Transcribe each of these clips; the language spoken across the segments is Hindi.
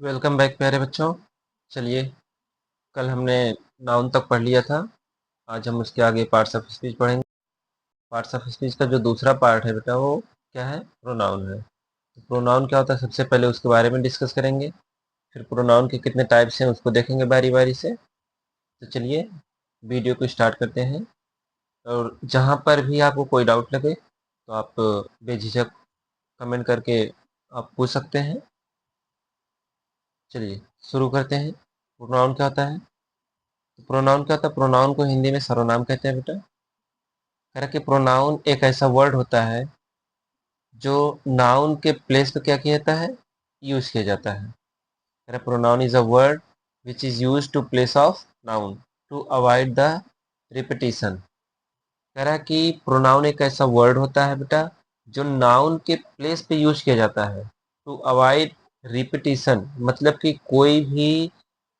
वेलकम बैक प्यारे बच्चों। चलिए, कल हमने नाउन तक पढ़ लिया था। आज हम उसके आगे पार्ट्स ऑफ स्पीच पढ़ेंगे। पार्ट्स ऑफ स्पीच का जो दूसरा पार्ट है बेटा, वो क्या है? प्रोनाउन है। तो प्रोनाउन क्या होता है, सबसे पहले उसके बारे में डिस्कस करेंगे। फिर प्रोनाउन के कितने टाइप्स हैं उसको देखेंगे बारी बारी से। तो चलिए वीडियो को स्टार्ट करते हैं। और जहाँ पर भी आपको कोई डाउट लगे तो आप बेझिझक कमेंट करके आप पूछ सकते हैं। चलिए शुरू करते हैं। प्रोनाउन क्या होता है? प्रोनाउन क्या होता है? प्रोनाउन को हिंदी में सर्वनाम कहते हैं बेटा। कह रहा कि प्रोनाउन एक ऐसा वर्ड होता है जो नाउन के प्लेस पे क्या किया जाता है, यूज किया जाता है। कह रहा pronoun is a word which is use to place of noun to avoid the repetition. कह रहा कि प्रोनाउन एक ऐसा वर्ड होता है बेटा जो नाउन के प्लेस पे यूज किया जाता है टू अवॉइड रिपीटिशन, मतलब कि कोई भी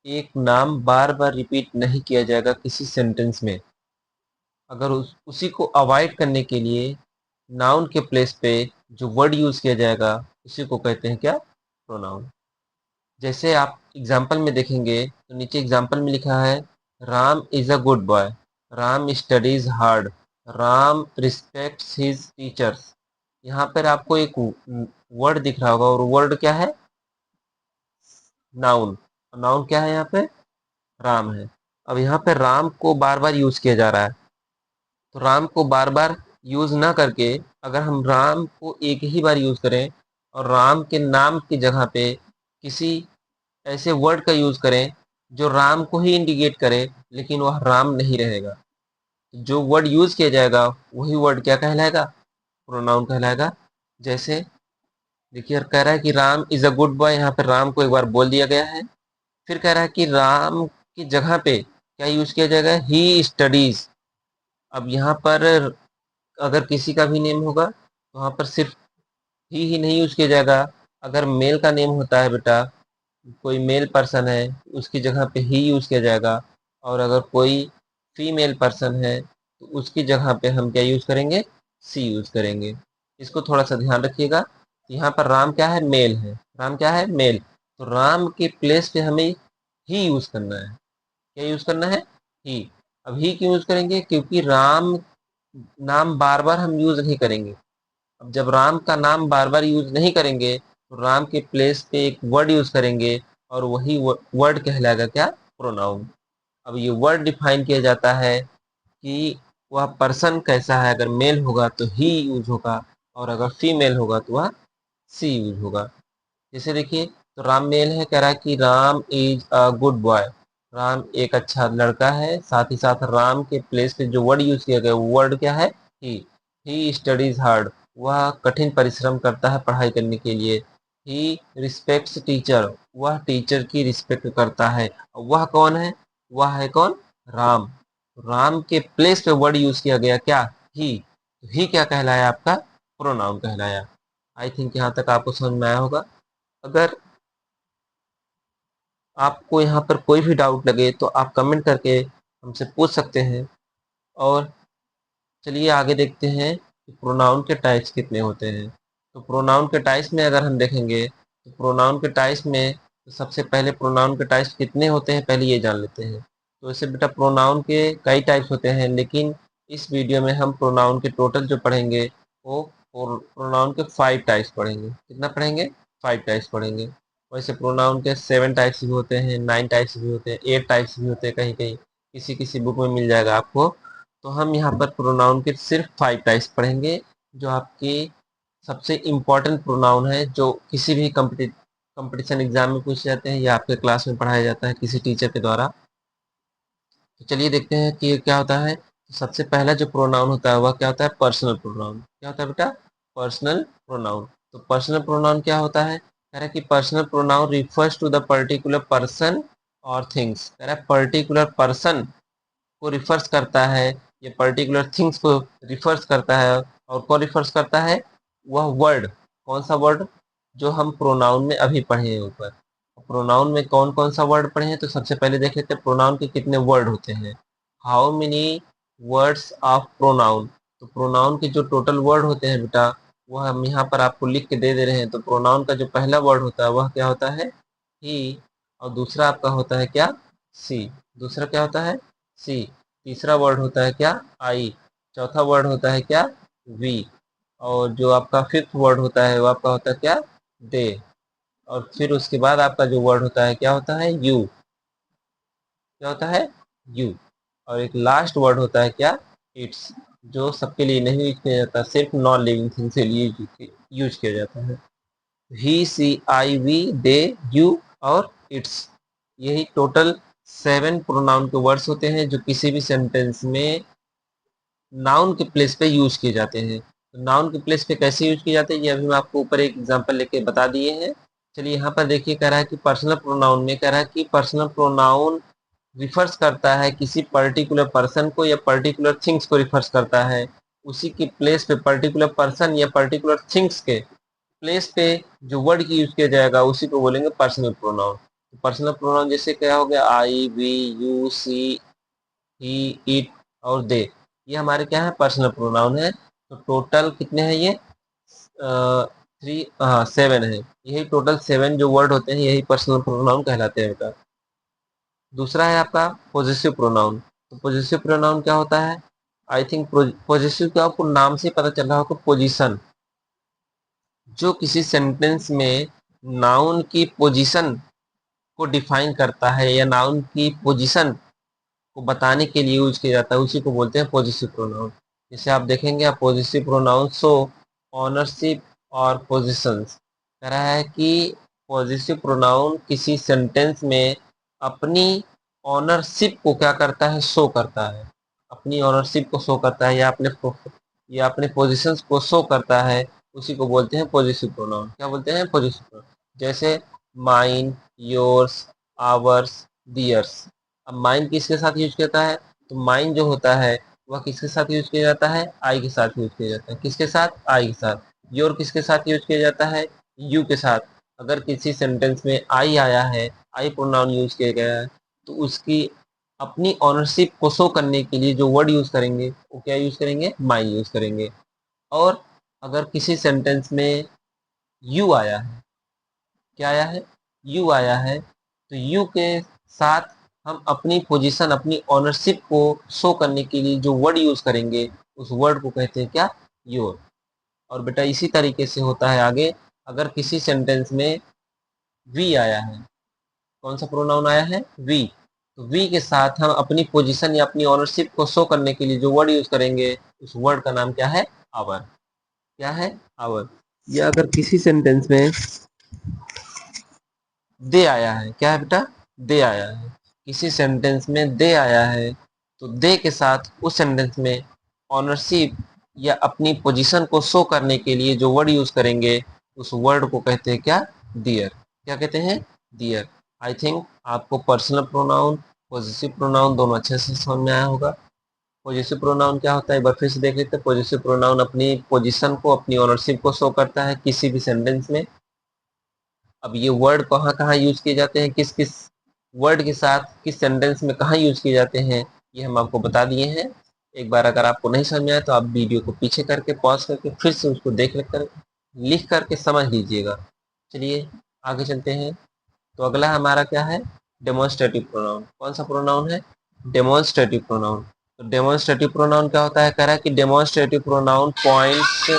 एक नाम बार बार रिपीट नहीं किया जाएगा किसी सेंटेंस में। अगर उसी को अवॉइड करने के लिए नाउन के प्लेस पे जो वर्ड यूज किया जाएगा उसी को कहते हैं क्या? प्रोनाउन। जैसे आप एग्जाम्पल में देखेंगे तो नीचे एग्जाम्पल में लिखा है Ram is a good boy, Ram studies hard, Ram respects his teachers. यहाँ पर आपको एक वर्ड दिख रहा होगा और वर्ड क्या है? नाउन। नाउन क्या है यहाँ पे? राम है। अब यहाँ पे राम को बार बार यूज किया जा रहा है, तो राम को बार बार यूज ना करके अगर हम राम को एक ही बार यूज करें और राम के नाम की जगह पे किसी ऐसे वर्ड का यूज करें जो राम को ही इंडिकेट करे लेकिन वह राम नहीं रहेगा, जो वर्ड यूज किया जाएगा वही वर्ड क्या कहलाएगा? प्रोनाउन कहलाएगा। जैसे देखिए, कह रहा है कि Ram is a good boy, यहाँ पर राम को एक बार बोल दिया गया है। फिर कह रहा है कि राम की जगह पे क्या यूज किया जाएगा? He studies. अब यहाँ पर अगर किसी का भी नेम होगा तो वहाँ पर सिर्फ ही नहीं यूज किया जाएगा। अगर मेल का नेम होता है बेटा, कोई मेल पर्सन है, उसकी जगह पे ही यूज किया जाएगा। और अगर कोई फीमेल पर्सन है तो उसकी जगह पे हम क्या यूज करेंगे? सी यूज करेंगे। इसको थोड़ा सा ध्यान रखिएगा। यहाँ पर राम क्या है? मेल है। राम क्या है? मेल। तो राम के प्लेस पे हमें ही यूज करना है। क्या यूज करना है? ही। अब ही क्यों यूज करेंगे? क्योंकि राम नाम बार बार हम यूज नहीं करेंगे। अब जब राम का नाम बार बार यूज नहीं करेंगे तो राम के प्लेस पे एक वर्ड यूज करेंगे और वही वर्ड कहलाएगा क्या? प्रोनाउन। अब ये वर्ड डिफाइन किया जाता है कि वह पर्सन कैसा है। अगर मेल होगा तो ही यूज होगा और अगर फीमेल होगा तो वह सी यूज होगा। जैसे देखिए, तो राम मेल है, कह रहा है कि Ram is a good boy. Ram एक अच्छा लड़का है। साथ ही साथ राम के प्लेस पे जो वर्ड यूज किया गया वो वर्ड क्या है? ही। ही स्टडीज हार्ड, वह कठिन परिश्रम करता है पढ़ाई करने के लिए। ही रिस्पेक्ट्स टीचर, वह टीचर की रिस्पेक्ट करता है। वह कौन है? वह है कौन? राम। राम के प्लेस पे वर्ड यूज किया गया क्या? ही। तो ही क्या कहलाया? आपका प्रोनाउन कहलाया। आई थिंक यहाँ तक आपको समझ में आया होगा। अगर आपको यहाँ पर कोई भी डाउट लगे तो आप कमेंट करके हमसे पूछ सकते हैं। और चलिए आगे देखते हैं कि प्रोनाउन के टाइप्स कितने होते हैं। तो प्रोनाउन के टाइप्स में अगर हम देखेंगे तो प्रोनाउन के टाइप्स में तो सबसे पहले प्रोनाउन के टाइप्स कितने होते हैं पहले ये जान लेते हैं। तो इससे बेटा प्रोनाउन के कई टाइप्स होते हैं, लेकिन इस वीडियो में हम प्रोनाउन के टोटल जो पढ़ेंगे वो प्रोनाउन के 5 टाइप्स पढ़ेंगे। कितना पढ़ेंगे? 5 टाइप्स पढ़ेंगे। वैसे प्रोनाउन के 7 टाइप्स भी होते हैं, 9 टाइप्स भी होते हैं, 8 टाइप्स भी होते हैं, कहीं कहीं किसी किसी बुक में मिल जाएगा आपको। तो हम यहाँ पर प्रोनाउन के सिर्फ 5 टाइप्स पढ़ेंगे जो आपके सबसे इम्पोर्टेंट प्रोनाउन है, जो किसी भी कंपटीशन एग्जाम में पूछे जाते हैं या आपके क्लास में पढ़ाया जाता है किसी टीचर के द्वारा। तो चलिए देखते हैं कि ये क्या होता है। तो सबसे पहला जो प्रोनाउन होता है वह क्या होता है? Personal pronoun. क्या होता है बेटा? Personal pronoun. तो पर्सनल प्रोनाउन क्या होता है? कह रहा है कि personal pronoun refers to the particular person और थिंग्स। कह रहा है पर्टिकुलर पर्सन को रिफर्स करता है, ये पर्टिकुलर थिंग्स को रिफर्स करता है। और कौन रिफर्स करता है? वह वर्ड। कौन सा वर्ड? जो हम प्रोनाउन में अभी पढ़े हैं ऊपर। प्रोनाउन में कौन कौन सा वर्ड पढ़े हैं तो सबसे पहले देख लेते हैं प्रोनाउन के कितने वर्ड होते हैं। How many words of pronoun. तो प्रोनाउन के जो टोटल वर्ड होते हैं बेटा, वह हम यहाँ पर आपको लिख के दे रहे हैं। तो प्रोनाउन का जो पहला वर्ड होता है वह क्या होता है? ही, और दूसरा आपका होता है क्या, सी। दूसरा क्या होता है, सी। तीसरा वर्ड होता है क्या, आई। चौथा वर्ड होता है क्या, वी। और जो आपका फिफ्थ वर्ड होता है वो आपका होता है क्या, दे। और फिर उसके बाद आपका जो वर्ड होता है क्या होता है, यू। क्या होता है, यू। और एक लास्ट वर्ड होता है क्या, इट्स, जो सबके लिए नहीं यूज किया जाता, सिर्फ नॉन लिविंग थिंग के लिए यूज किया जाता है। ही, सी, आई, वी, दे, यू और इट्स, यही टोटल 7 प्रोनाउन के वर्ड्स होते हैं जो किसी भी सेंटेंस में नाउन के प्लेस पे यूज किए जाते हैं। तो नाउन के प्लेस पे कैसे यूज किए जाते हैं ये अभी मैं आपको ऊपर एक एग्जांपल लेके बता दिए हैं। चलिए यहाँ पर देखिए, कह रहा है कि पर्सनल प्रोनाउन में कह रहा है कि पर्सनल प्रोनाउन रिफर्स करता है किसी पर्टिकुलर पर्सन को या पर्टिकुलर थिंग्स को रिफर्स करता है। उसी की प्लेस पे पर्टिकुलर पर्सन या पर्टिकुलर थिंग्स के प्लेस पे जो वर्ड की यूज किया जाएगा उसी को बोलेंगे पर्सनल प्रोनाउन। पर्सनल प्रोनाउन जैसे क्या हो गया, I, we, you, she, he, it और दे, ये हमारे क्या है, पर्सनल प्रोनाउन है। तो टोटल कितने हैं ये, 7 है। यही टोटल 7 जो वर्ड होते हैं यही पर्सनल प्रोनाउन कहलाते हैं बेटा। दूसरा है आपका पोजेसिव प्रोनाउन। तो पोजेसिव प्रोनाउन क्या होता है, आई थिंक पोजेसिव का आपको नाम से पता चल रहा होगा, पोजीशन, जो किसी सेंटेंस में नाउन की पोजीशन को डिफाइन करता है या नाउन की पोजीशन को बताने के लिए यूज किया जाता है, उसी को बोलते हैं पॉजिटिव प्रोनाउन। जैसे आप देखेंगे, आप पॉजिटिव प्रोनाउन शो ऑनरशिप और पोजिशंस, कह रहा है कि पॉजिटिव प्रोनाउन किसी सेंटेंस में अपनी ऑनरशिप को क्या करता है, शो करता है। अपनी ऑनरशिप को शो करता है या अपने पोजिशंस को शो करता है, उसी को बोलते हैं पॉजिटिव प्रोनाउन। क्या बोलते हैं, पॉजिटिव प्रोनाउन। जैसे माइन, योर्स, आवर्स, दियर्स। अब माइन किसके साथ यूज करता है, तो माइन जो होता है वह किसके साथ यूज किया जाता है, आई के साथ यूज किया जाता है। किसके साथ, आई के साथ। योर किसके साथ यूज किया जाता है, यू के साथ। अगर किसी सेंटेंस में आई आया है, आई प्रोनाउन यूज किया गया है, तो उसकी अपनी ऑनरशिप को शो करने के लिए जो वर्ड यूज करेंगे वो क्या यूज करेंगे, माइन यूज करेंगे। और अगर किसी सेंटेंस में यू आया है, क्या आया है, यू आया है, तो यू के साथ हम अपनी पोजीशन, अपनी ऑनरशिप को शो करने के लिए जो वर्ड यूज करेंगे उस वर्ड को कहते हैं क्या, योर। और बेटा इसी तरीके से होता है आगे, अगर किसी सेंटेंस में वी आया है, कौन सा प्रोनाउन आया है, वी, तो वी के साथ हम अपनी पोजीशन या अपनी ऑनरशिप को शो करने के लिए जो वर्ड यूज करेंगे उस वर्ड का नाम क्या है, आवर। क्या है, आवर। या अगर किसी सेंटेंस में दे आया है, क्या है बेटा, दे आया है, किसी सेंटेंस में दे आया है, तो दे के साथ उस सेंटेंस में ऑनरशिप या अपनी पोजीशन को शो करने के लिए जो वर्ड यूज करेंगे उस वर्ड को कहते हैं क्या, दियर। क्या कहते हैं, दियर। आई थिंक आपको पर्सनल प्रोनाउन, पॉजिटिव प्रोनाउन दोनों अच्छे से समझ में आया होगा। पॉजिटिव प्रोनाउन क्या होता है, एक बार फिर से देख लेते हैं। पॉजिटिव प्रोनाउन अपनी पोजीशन को, अपनी ऑनरशिप को शो करता है किसी भी सेंटेंस में। अब ये वर्ड कहाँ कहाँ यूज किए जाते हैं, किस किस वर्ड के साथ किस सेंटेंस में कहाँ यूज किए जाते हैं, ये हम आपको बता दिए हैं। एक बार अगर आपको नहीं समझ में आए तो आप वीडियो को पीछे करके पॉज करके फिर से उसको लिख करके समझ लीजिएगा। चलिए आगे चलते हैं। तो अगला हमारा क्या है, डेमोन्स्ट्रेटिव प्रोनाउन। कौन सा प्रोनाउन है, डेमोन्स्ट्रेटिव प्रोनाउन। तो डेमोन्स्ट्रेटिव प्रोनाउन क्या होता है, कह रहा है कि डेमोन्स्ट्रेटिव प्रोनाउन पॉइंट्स